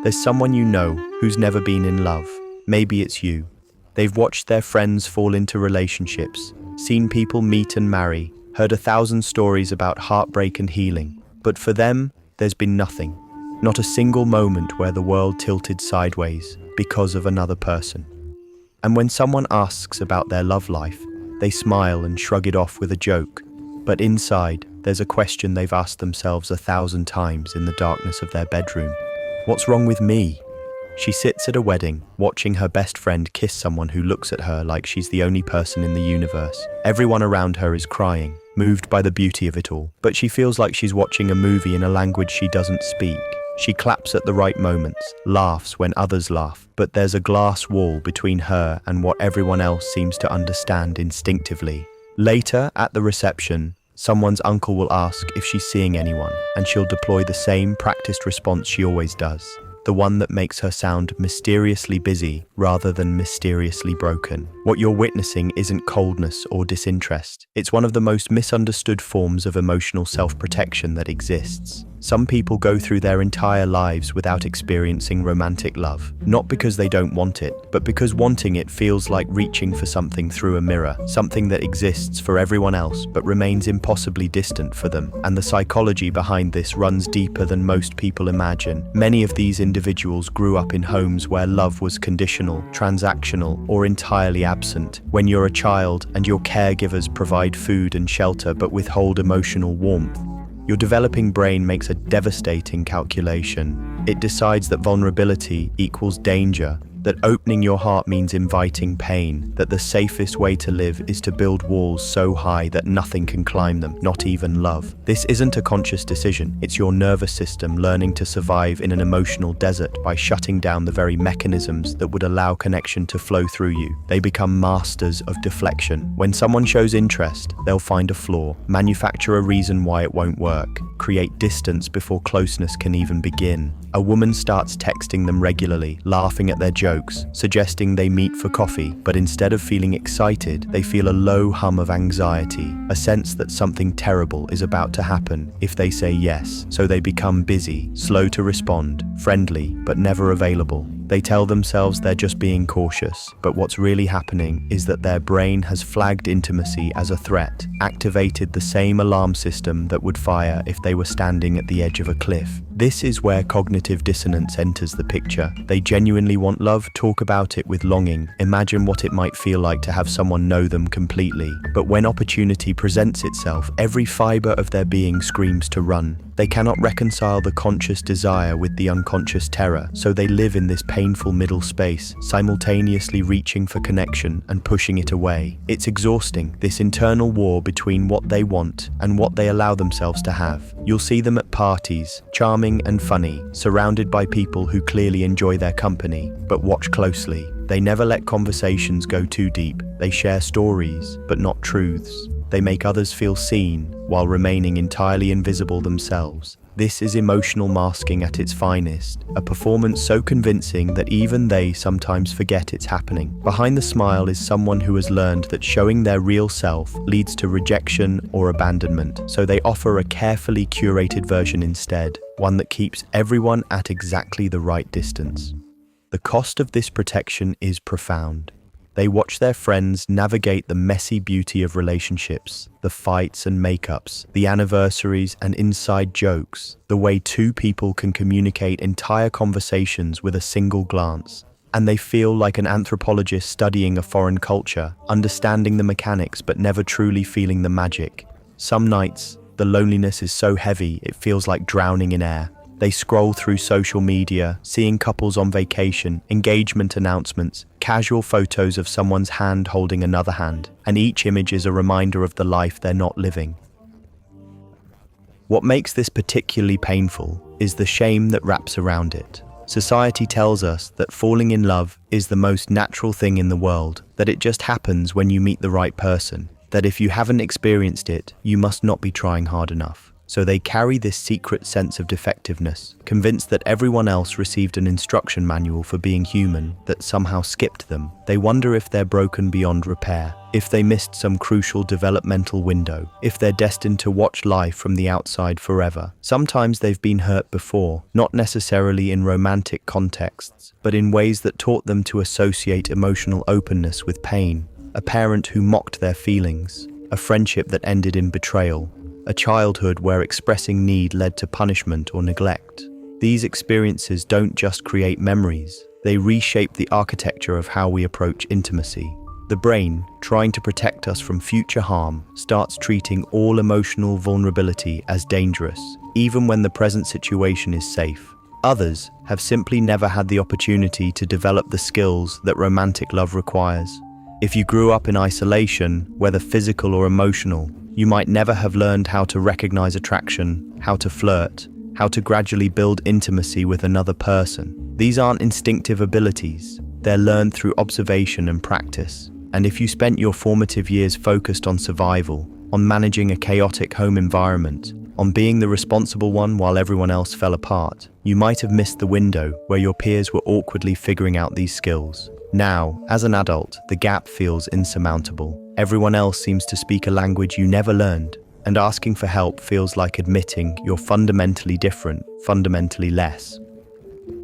There's someone you know who's never been in love. Maybe it's you. They've watched their friends fall into relationships, seen people meet and marry, heard 1,000 stories about heartbreak and healing. But for them, there's been nothing. Not a single moment where the world tilted sideways because of another person. And when someone asks about their love life, they smile and shrug it off with a joke. But inside, there's a question they've asked themselves 1,000 times in the darkness of their bedroom. What's wrong with me? She sits at a wedding, watching her best friend kiss someone who looks at her like she's the only person in the universe. Everyone around her is crying, moved by the beauty of it all. But she feels like she's watching a movie in a language she doesn't speak. She claps at the right moments, laughs when others laugh, but there's a glass wall between her and what everyone else seems to understand instinctively. Later, at the reception, someone's uncle will ask if she's seeing anyone, and she'll deploy the same practiced response she always does. The one that makes her sound mysteriously busy rather than mysteriously broken. What you're witnessing isn't coldness or disinterest. It's one of the most misunderstood forms of emotional self-protection that exists. Some people go through their entire lives without experiencing romantic love, not because they don't want it, but because wanting it feels like reaching for something through a mirror, something that exists for everyone else but remains impossibly distant for them. And the psychology behind this runs deeper than most people imagine. Many of these individuals grew up in homes where love was conditional, transactional, or entirely absent. When you're a child and your caregivers provide food and shelter but withhold emotional warmth, your developing brain makes a devastating calculation. It decides that vulnerability equals danger, that opening your heart means inviting pain, that the safest way to live is to build walls so high that nothing can climb them, not even love. This isn't a conscious decision. It's your nervous system learning to survive in an emotional desert by shutting down the very mechanisms that would allow connection to flow through you. They become masters of deflection. When someone shows interest, they'll find a flaw, manufacture a reason why it won't work, create distance before closeness can even begin. A woman starts texting them regularly, laughing at their jokes, suggesting they meet for coffee, but instead of feeling excited, they feel a low hum of anxiety, a sense that something terrible is about to happen if they say yes. So they become busy, slow to respond, friendly, but never available. They tell themselves they're just being cautious, but what's really happening is that their brain has flagged intimacy as a threat, activated the same alarm system that would fire if they were standing at the edge of a cliff. This is where cognitive dissonance enters the picture. They genuinely want love, talk about it with longing, imagine what it might feel like to have someone know them completely. But when opportunity presents itself, every fiber of their being screams to run. They cannot reconcile the conscious desire with the unconscious terror, so they live in this painful middle space, simultaneously reaching for connection and pushing it away. It's exhausting, this internal war between what they want and what they allow themselves to have. You'll see them at parties, charming and funny, surrounded by people who clearly enjoy their company, but watch closely. They never let conversations go too deep. They share stories, but not truths. They make others feel seen, while remaining entirely invisible themselves. This is emotional masking at its finest, a performance so convincing that even they sometimes forget it's happening. Behind the smile is someone who has learned that showing their real self leads to rejection or abandonment, so they offer a carefully curated version instead, one that keeps everyone at exactly the right distance. The cost of this protection is profound. They watch their friends navigate the messy beauty of relationships, the fights and makeups, the anniversaries and inside jokes, the way two people can communicate entire conversations with a single glance. And they feel like an anthropologist studying a foreign culture, understanding the mechanics but never truly feeling the magic. Some nights, the loneliness is so heavy it feels like drowning in air. They scroll through social media, seeing couples on vacation, engagement announcements, casual photos of someone's hand holding another hand, and each image is a reminder of the life they're not living. What makes this particularly painful is the shame that wraps around it. Society tells us that falling in love is the most natural thing in the world, that it just happens when you meet the right person, that if you haven't experienced it, you must not be trying hard enough. So they carry this secret sense of defectiveness, convinced that everyone else received an instruction manual for being human that somehow skipped them. They wonder if they're broken beyond repair, if they missed some crucial developmental window, if they're destined to watch life from the outside forever. Sometimes they've been hurt before, not necessarily in romantic contexts, but in ways that taught them to associate emotional openness with pain. A parent who mocked their feelings, a friendship that ended in betrayal, a childhood where expressing need led to punishment or neglect. These experiences don't just create memories, they reshape the architecture of how we approach intimacy. The brain, trying to protect us from future harm, starts treating all emotional vulnerability as dangerous, even when the present situation is safe. Others have simply never had the opportunity to develop the skills that romantic love requires. If you grew up in isolation, whether physical or emotional, you might never have learned how to recognize attraction, how to flirt, how to gradually build intimacy with another person. These aren't instinctive abilities, they're learned through observation and practice. And if you spent your formative years focused on survival, on managing a chaotic home environment, on being the responsible one while everyone else fell apart, you might have missed the window where your peers were awkwardly figuring out these skills. Now, as an adult, the gap feels insurmountable. Everyone else seems to speak a language you never learned, and asking for help feels like admitting you're fundamentally different, fundamentally less.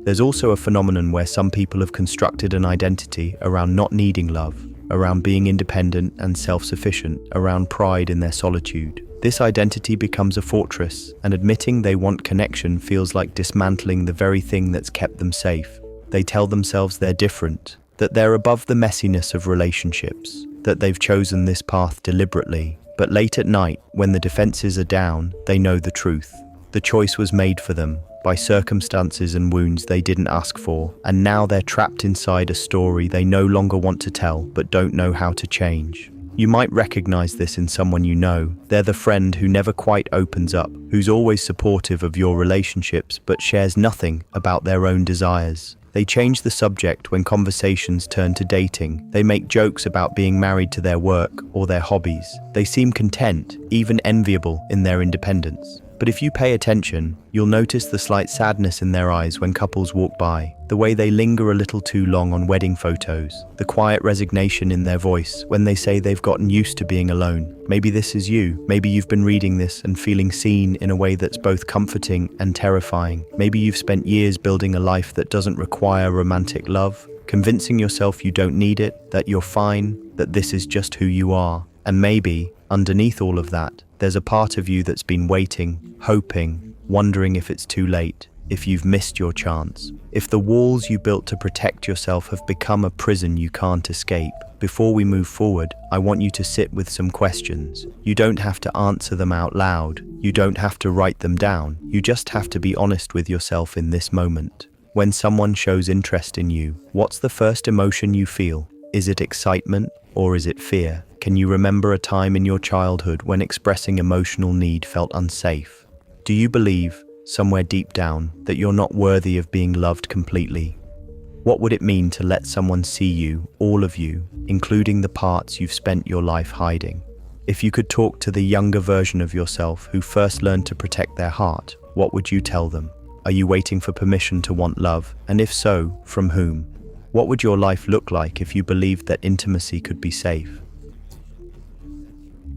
There's also a phenomenon where some people have constructed an identity around not needing love, around being independent and self-sufficient, around pride in their solitude. This identity becomes a fortress, and admitting they want connection feels like dismantling the very thing that's kept them safe. They tell themselves they're different, that they're above the messiness of relationships, that they've chosen this path deliberately. But late at night, when the defenses are down, they know the truth. The choice was made for them, by circumstances and wounds they didn't ask for, and now they're trapped inside a story they no longer want to tell but don't know how to change. You might recognize this in someone you know. They're the friend who never quite opens up, who's always supportive of your relationships but shares nothing about their own desires. They change the subject when conversations turn to dating. They make jokes about being married to their work or their hobbies. They seem content, even enviable in their independence. But if you pay attention, you'll notice the slight sadness in their eyes when couples walk by, the way they linger a little too long on wedding photos, the quiet resignation in their voice when they say they've gotten used to being alone. Maybe this is you. Maybe you've been reading this and feeling seen in a way that's both comforting and terrifying. Maybe you've spent years building a life that doesn't require romantic love, convincing yourself you don't need it, that you're fine, that this is just who you are. And maybe, underneath all of that, there's a part of you that's been waiting, hoping, wondering if it's too late, if you've missed your chance, if the walls you built to protect yourself have become a prison you can't escape. Before we move forward, I want you to sit with some questions. You don't have to answer them out loud. You don't have to write them down. You just have to be honest with yourself in this moment. When someone shows interest in you, what's the first emotion you feel? Is it excitement or is it fear? Can you remember a time in your childhood when expressing emotional need felt unsafe? Do you believe, somewhere deep down, that you're not worthy of being loved completely? What would it mean to let someone see you, all of you, including the parts you've spent your life hiding? If you could talk to the younger version of yourself who first learned to protect their heart, what would you tell them? Are you waiting for permission to want love? And if so, from whom? What would your life look like if you believed that intimacy could be safe?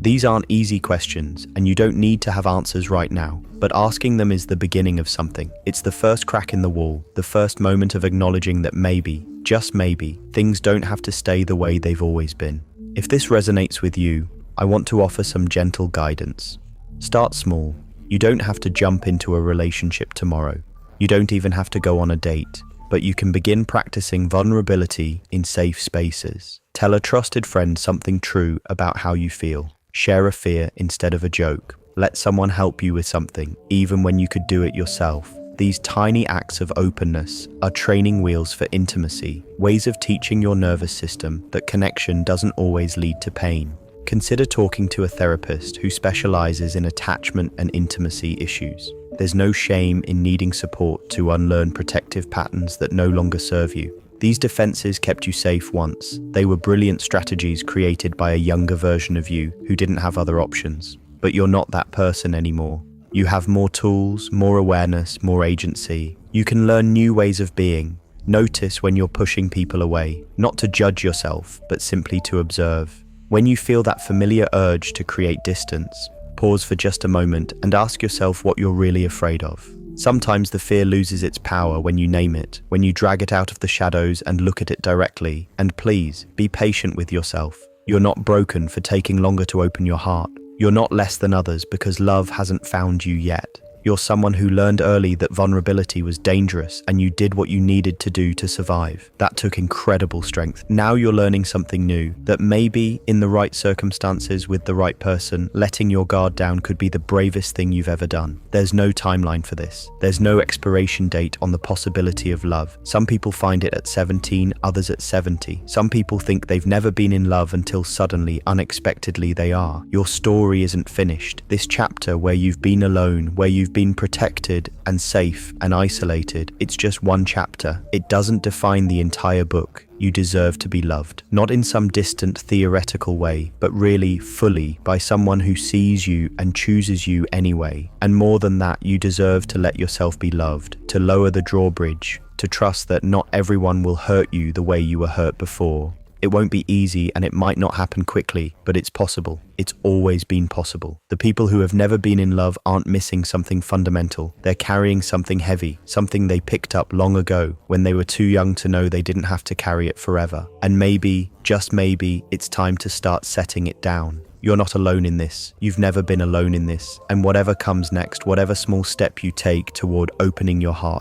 These aren't easy questions, and you don't need to have answers right now, but asking them is the beginning of something. It's the first crack in the wall, the first moment of acknowledging that maybe, just maybe, things don't have to stay the way they've always been. If this resonates with you, I want to offer some gentle guidance. Start small. You don't have to jump into a relationship tomorrow. You don't even have to go on a date, but you can begin practicing vulnerability in safe spaces. Tell a trusted friend something true about how you feel. Share a fear instead of a joke. Let someone help you with something, even when you could do it yourself. These tiny acts of openness are training wheels for intimacy, ways of teaching your nervous system that connection doesn't always lead to pain. Consider talking to a therapist who specializes in attachment and intimacy issues. There's no shame in needing support to unlearn protective patterns that no longer serve you. These defenses kept you safe once. They were brilliant strategies created by a younger version of you who didn't have other options. But you're not that person anymore. You have more tools, more awareness, more agency. You can learn new ways of being. Notice when you're pushing people away, not to judge yourself, but simply to observe. When you feel that familiar urge to create distance, pause for just a moment and ask yourself what you're really afraid of. Sometimes the fear loses its power when you name it, when you drag it out of the shadows and look at it directly. And please, be patient with yourself. You're not broken for taking longer to open your heart. You're not less than others because love hasn't found you yet. You're someone who learned early that vulnerability was dangerous and you did what you needed to do to survive. That took incredible strength. Now you're learning something new, that maybe in the right circumstances with the right person, letting your guard down could be the bravest thing you've ever done. There's no timeline for this. There's no expiration date on the possibility of love. Some people find it at 17, others at 70. Some people think they've never been in love until suddenly, unexpectedly they are. Your story isn't finished. This chapter where you've been alone, where you've been protected and safe and isolated, it's just one chapter. It doesn't define the entire book. You deserve to be loved, not in some distant theoretical way, but really, fully, by someone who sees you and chooses you anyway. And more than that, you deserve to let yourself be loved, to lower the drawbridge, to trust that not everyone will hurt you the way you were hurt before. It won't be easy and it might not happen quickly, but it's possible. It's always been possible. The people who have never been in love aren't missing something fundamental. They're carrying something heavy, something they picked up long ago when they were too young to know they didn't have to carry it forever. And maybe, just maybe, it's time to start setting it down. You're not alone in this. You've never been alone in this. And whatever comes next, whatever small step you take toward opening your heart